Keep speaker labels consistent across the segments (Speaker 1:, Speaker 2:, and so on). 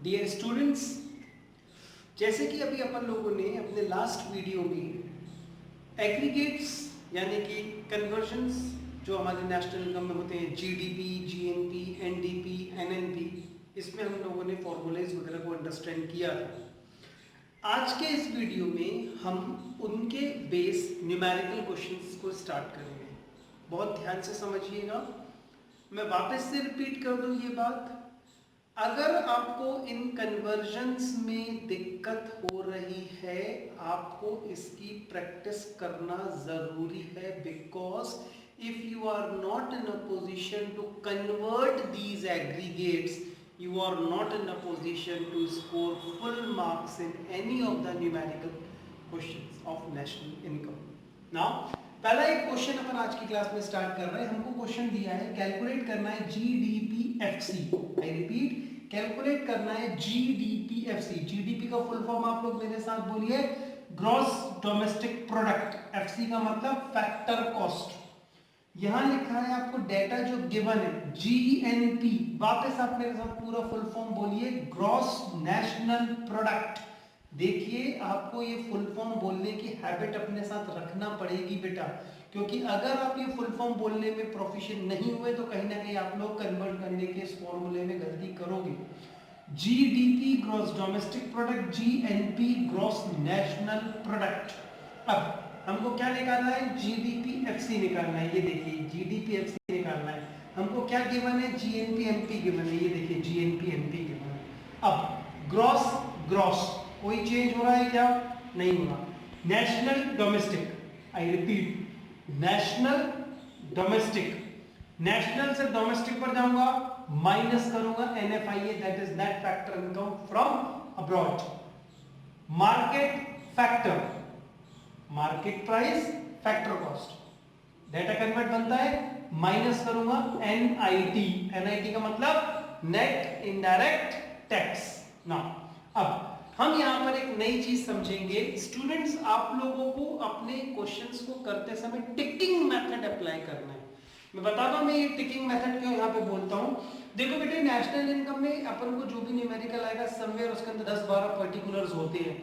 Speaker 1: Dear students, जैसे कि अभी अपन लोगों ने अपने लास्ट वीडियो में एग्रीगेट्स यानी कि कन्वर्जन्स जो हमारे नेशनल इनकम में होते हैं, जीडीपी, जीएनपी, एनडीपी, एनएनपी, इसमें हम लोगों ने फॉर्मूलेज वगैरह को अंडरस्टैंड किया था। आज के इस वीडियो में हम उनके बेस न्यूमेरिकल क्वेश्चंस को स्टार्ट करेंगे। बहुत ध्यान से समझिएगा। मैं वापस से रिपीट कर दूं ये बात, अगर आपको इन कन्वर्जन्स में दिक्कत हो रही है, आपको इसकी प्रैक्टिस करना जरूरी है, because if you are not in a position to convert these aggregates, you are not in a position to score full marks in any of the numerical questions of national income. Now, पहला एक question अपन आज की class में start कर रहे हैं। हमको question दिया है, कैलकुलेट करना है जीडीपीएफसी। आई रिपीट, कैलकुलेट करना है जीडीपीएफसी। जीडीपी का फुल फॉर्म आप लोग मेरे साथ बोलिए, ग्रॉस डोमेस्टिक प्रोडक्ट। एफसी का मतलब फैक्टर कॉस्ट। यहां लिखा है आपको डेटा जो गिवन है जीएनपी। वापस आप मेरे साथ पूरा फुल फॉर्म बोलिए, ग्रॉस नेशनल प्रोडक्ट। देखिए, आपको ये फुल फॉर्म बोलने की हैबिट अपने साथ रखना पड़ेगी बेटा, क्योंकि अगर आप ये फुल फॉर्म बोलने में प्रोफिशिएंट नहीं हुए तो कहीं ना कहीं आप लोग कन्वर्ट करने के इस फॉर्मूले में गलती करोगे। GDP gross domestic product, GNP gross national product. अब हमको क्या निकालना है? जीडीपीएफसी निकालना है। ये देखिए, जीडीपीएफसी निकालना है। हमको क्या गिवन है? जीएनपीएमपी गिवन है। ये देखिए, जीएनपीएमपी गिवन है। अब ग्रॉस ग्रॉस कोई चेंज हो रहा है क्या? नहीं हो रहा। National domestic, I repeat, national domestic. National से डोमेस्टिक पर जाऊंगा, माइनस करूंगा NFIA, that is net factor income from abroad. Market factor, market price factor cost, data convert बनता है, माइनस करूंगा एनआईटी। एनआईटी का मतलब नेट इनडायरेक्ट टैक्स। ना, अब हम यहां पर एक नई चीज समझेंगे। स्टूडेंट्स, आप लोगों को अपने क्वेश्चंस को करते समय टिकिंग मेथड अप्लाई करना है। मैं बताता हूं मैं ये टिकिंग मेथड क्यों यहां पे बोलता हूं। देखो बेटे, नेशनल इनकम में अपन को जो भी न्यूमेरिकल आएगा, समवेयर उसके अंदर 10-12 पर्टिकुलर्स होते हैं,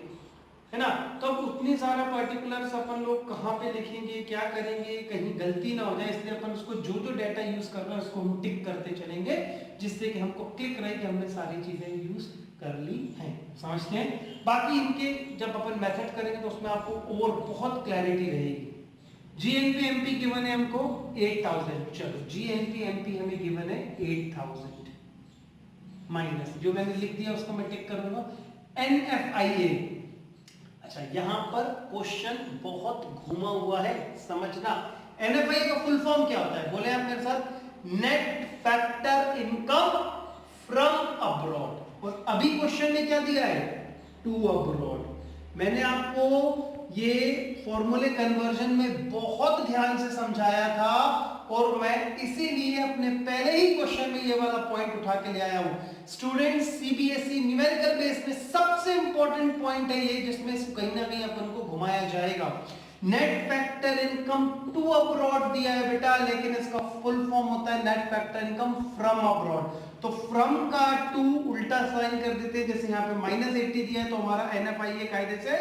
Speaker 1: है ना। तो अब उतनी सारा पर्टिकुलर्स अपन लोग कहाँ पे लिखेंगे, क्या करेंगे, कहीं गलती ना हो जाए, इसलिए अपन उसको जो जो डाटा यूज कर रहे हैं उसको हम टिक करते चलेंगे, जिससे कि हमको क्लिक रहे कि हमने सारी चीजें यूज कर ली हैं। समझते हैं? बाकी इनके जब अपन मेथड करेंगे तो उसमें आपको और बहुत क्लैरिटी रहेगी। जीएनपीएमपी गिवन है हमको 8000। चलो, जीएनपीएमपी हमें गिवन है 8000, माइनस जो मैंने लिख दिया उसको मैं टिक करूंगा। एनएफआईए, अच्छा, यहां पर क्वेश्चन बहुत घुमा हुआ है, समझना। एनएफआई का फुल फॉर्म क्या होता है? बोले आप मेरे साथ, net factor income from abroad. और अभी क्वेश्चन में क्या दिया है? To abroad. मैंने आपको ये फॉर्मूले कन्वर्जन में बहुत ध्यान से समझाया था, और मैं इसीलिए अपने पहले ही क्वेश्चन में ये वाला पॉइंट उठा के ले आया हूं। स्टूडेंट्स, सीबीएसई न्यूमेरिकल बेस में सबसे इंपॉर्टेंट पॉइंट है ये, जिसमें कहीं ना कहीं अपन को घुमाया जाएगा। Net factor income to abroad दिया है बेटा, लेकिन इसका फुल फॉर्म होता है net factor income from abroad. तो फ्रॉम का टू उल्टा साइन कर देते हैं, जैसे यहाँ पे -80 दिया है तो हमारा एनएफआईए कायदे से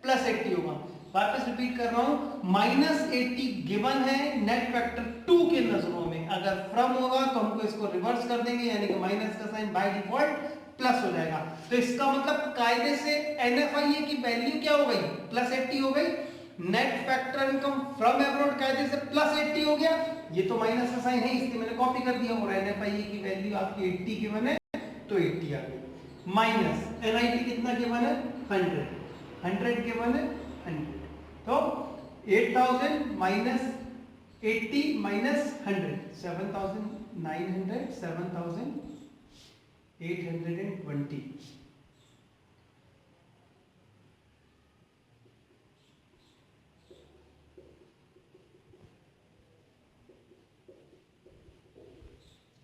Speaker 1: +80 होगा। वापस रिपीट कर रहा हूं, -80 गिवन है नेट फैक्टर 2 के नजरों में। अगर फ्रॉम होगा तो हमको इसको रिवर्स कर देंगे, यानी कि माइनस का साइन बाय डिफॉल्ट प्लस हो जाएगा। तो इसका मतलब कायदे से एनएफआईए की वैल्यू क्या हो गई? +80 हो गई। Net factor income from abroad कायदे से +80 हो गया। ये तो माइनस का साइन है, इसलिए मैंने कॉपी कर दिया, और एनएफआईए की वैल्यू आपकी 80 गिवन है तो 80 आ गई। माइनस एनआईटी कितना गिवन है? 100। 100 गिवन है, 100। तो 8000 माइनस 80 माइनस 100, 7900, 7820।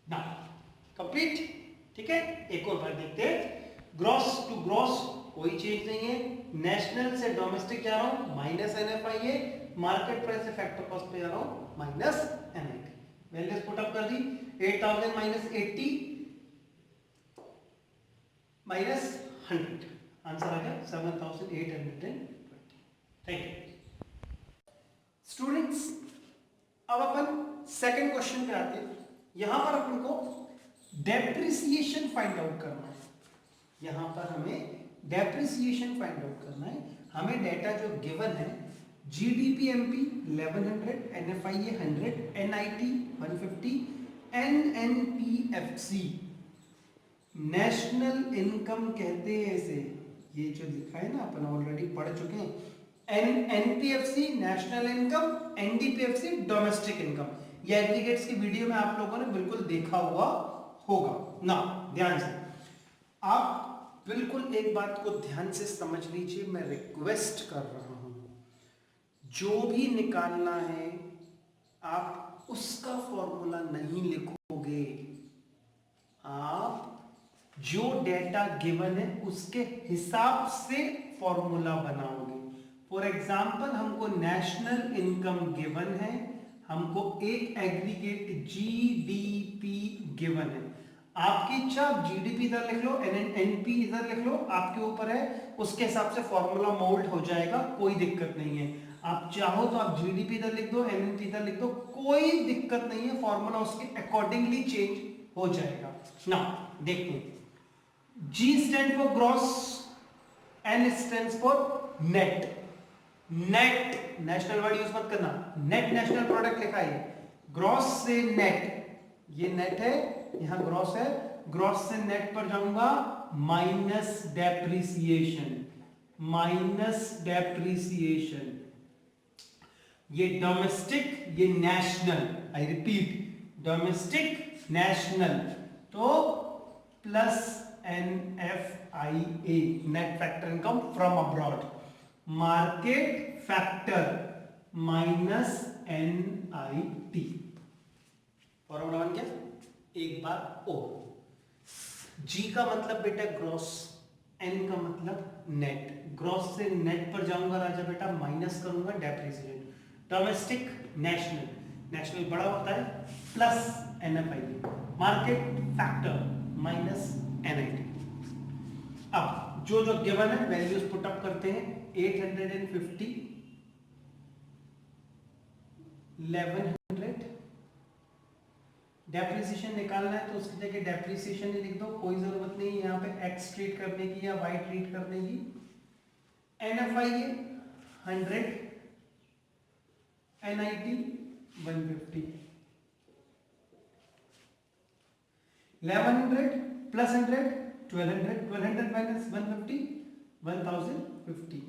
Speaker 1: ना, कंप्लीट। ठीक है, एक और बार देखते हैं। ग्रॉस टू ग्रॉस कोई चेंज नहीं है। नेशनल से डोमेस्टिक जा रहा हूं, माइनस एनएफआईए। मार्केट प्राइस से फैक्टर कॉस्ट पे जा रहा हूं, minus NIT. Values put up कर दी। 8000 माइनस 80 माइनस 100, आंसर आ गया 7820। Thank you students. अब अपन सेकंड क्वेश्चन पे आते हैं। यहां पर अपन को डेप्रिसिएशन फाइंड आउट करना है। यहां पर हमें डेप्रिसिएशन फाइंड आउट करना है। हमें डेटा जो गिवन है, GDP MP 1100, NFIA 100, NIT 150, NNPFC national income कहते हैं इसे, ये जो लिखा है ना अपन ऑलरेडी पढ़ चुके हैं। एनपीएफसी national income, NDPFC domestic income. ये एग्रीगेट्स की वीडियो में आप लोगों ने बिल्कुल देखा हुआ होगा ना। ध्यान से आप बिल्कुल एक बात को ध्यान से समझ लीजिए, मैं रिक्वेस्ट कर रहा हूं। जो भी निकालना है आप उसका फॉर्मूला नहीं लिखोगे, आप जो डेटा गिवन है उसके हिसाब से फॉर्मूला बनाओगे। फॉर एग्जाम्पल हमको नेशनल इनकम गिवन है, हमको एक एग्रीगेट जीडीपी गिवन है। आपकी इच्छा, आप जीडीपी इधर लिख लो, एनपी इधर लिख लो, आपके ऊपर है। उसके हिसाब से फॉर्मूला मोल्ड हो जाएगा, कोई दिक्कत नहीं है। आप चाहो तो आप जीडीपी इधर लिख दो, एनपी इधर लिख दो, कोई दिक्कत नहीं है। फॉर्मूला उसके अकॉर्डिंगली चेंज हो जाएगा ना। देखते हैं, G stand for gross, N stand for net. Net national word use मत करना, नेट नेशनल प्रोडक्ट लिखा है। ग्रॉस से नेट, ये नेट है, यहां ग्रॉस है, ग्रॉस से नेट पर जाऊंगा माइनस डेप्रिसिएशन, माइनस डेप्रिसिएशन। ये डोमेस्टिक, ये national, I repeat domestic national, तो plus NFIA net factor income from abroad, market factor minus NIT। Formula one क्या, एक बार और। G का मतलब बेटा ग्रॉस, N का मतलब नेट। ग्रॉस से नेट पर जाऊंगा राजा बेटा, माइनस करूंगा डेप्रिसिएशन। डोमेस्टिक नेशनल, नेशनल बड़ा होता है, plus NFIA, market factor minus NIT। अब जो जो गिवन है वैल्यूज पुट अप करते हैं। 850, 1100, डेप्रिसिएशन निकालना है तो उसकी जगह डेप्रिसिएशन ही लिख दो, कोई जरूरत नहीं है यहाँ पे एक्स ट्रीट करने की या वाई ट्रीट करने की। NFIA 100, NIT 150, 1100 plus 100 1200, 1200 minus 150 1050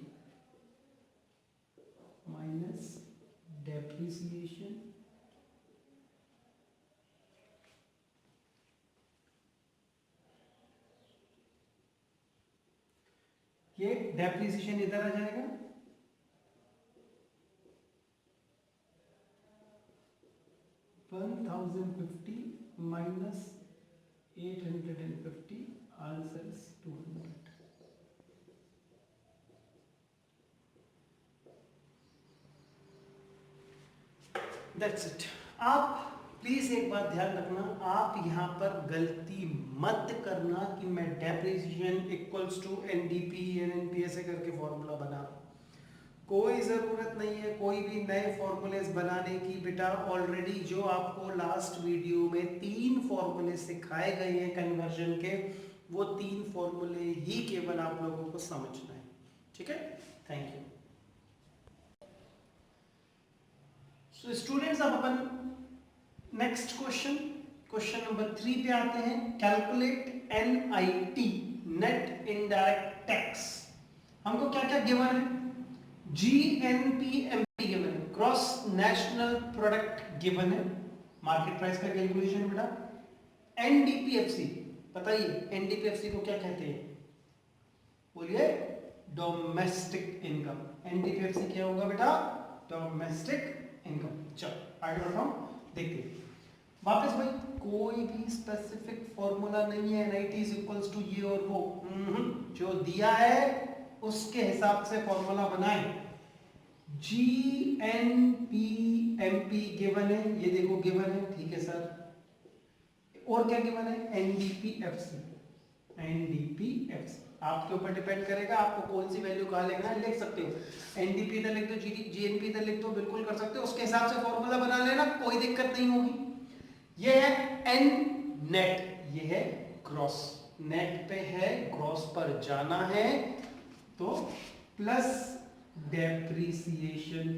Speaker 1: minus depreciation, ये डेप्रिसिएशन इधर आ जाएगा, $1050 minus 850, answer is 200। That's it. आप प्लीज एक बात ध्यान रखना, आप यहाँ पर गलती मत करना कि मैं depreciation equals to NDP NNP ऐसे करके फॉर्मूला बना रहा हूँ। कोई ज़रूरत नहीं है कोई भी नए फॉर्मूलेस बनाने की बेटा। ऑलरेडी जो आपको लास्ट वीडियो में 3 फॉर्मूले सिखाए गए हैं कन्वर्जन के, वो 3 फॉर्मूले ही केवल आप लोगों को समझना है। ठीक है, थैंक यू। सो स्टूडेंट्स, अब अपन नेक्स्ट क्वेश्चन नंबर 3 पे आते हैं। Calculate NIT net indirect tax. हमको क्या क्या गिवन है? GNPMP गिवन है, ग्रॉस नेशनल प्रोडक्ट गिवन है, मार्केट प्राइस का कैलकुलेशन बेटा। NDPFC बताइए, NDPFC को क्या कहते हैं? बोलिए, डोमेस्टिक इनकम। NDPFC क्या होगा बेटा? Domestic income. चलो आगे बढ़ता हूं, देखते हैं। वापस भाई कोई भी स्पेसिफिक फॉर्मूला नहीं है NIT इज इक्वल्स टू ये और वो, जो दिया है उसके हिसाब से फॉर्मूला बनाएं। GNPMP गिवन है, ये देखो गिवन है, ठीक है सर। और क्या गिवन है? NDPFC। NDPX आपके ऊपर डिपेंड करेगा आपको कौन सी वैल्यू कहाँ लिखना है, लिख सकते हो। NDP इधर लिख दो, GNP इधर लिख दो, बिल्कुल कर सकते हो। उसके हिसाब से फॉर्मूला बना लेना, कोई दिक्कत नहीं होगी। ये है N नेट, ये है ग्रॉस। नेट पे है, ग्रॉस पर जाना है तो प्लस डेप्रिसिएशन।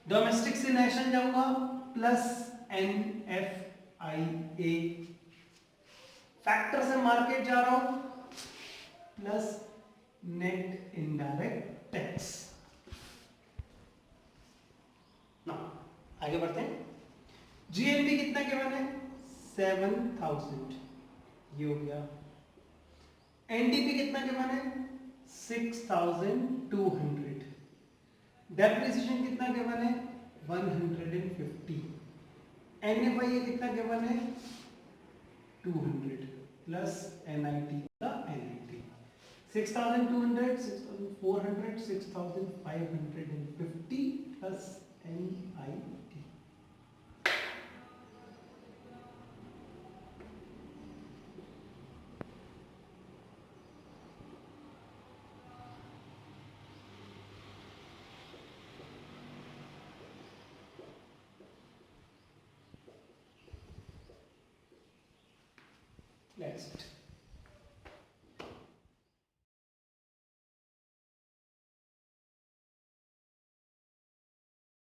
Speaker 1: डोमेस्टिक से नेशनल जाऊंगा, प्लस NFIA। फैक्टर से मार्केट जा रहा हूं, प्लस नेट इनडायरेक्ट टैक्स। ना आगे बढ़ते हैं। जीएनपी कितना गिवन है, 7000, ये हो गया। एनडीपी कितना गिवन है, 6200। डेप्रिसिएशन कितना गिवन है, 150। एनएफआईए कितना गिवन है, 200 प्लस एनआईटी का एनआईटी। 6200, 6400, 6550 plus NIT. नेक्स्ट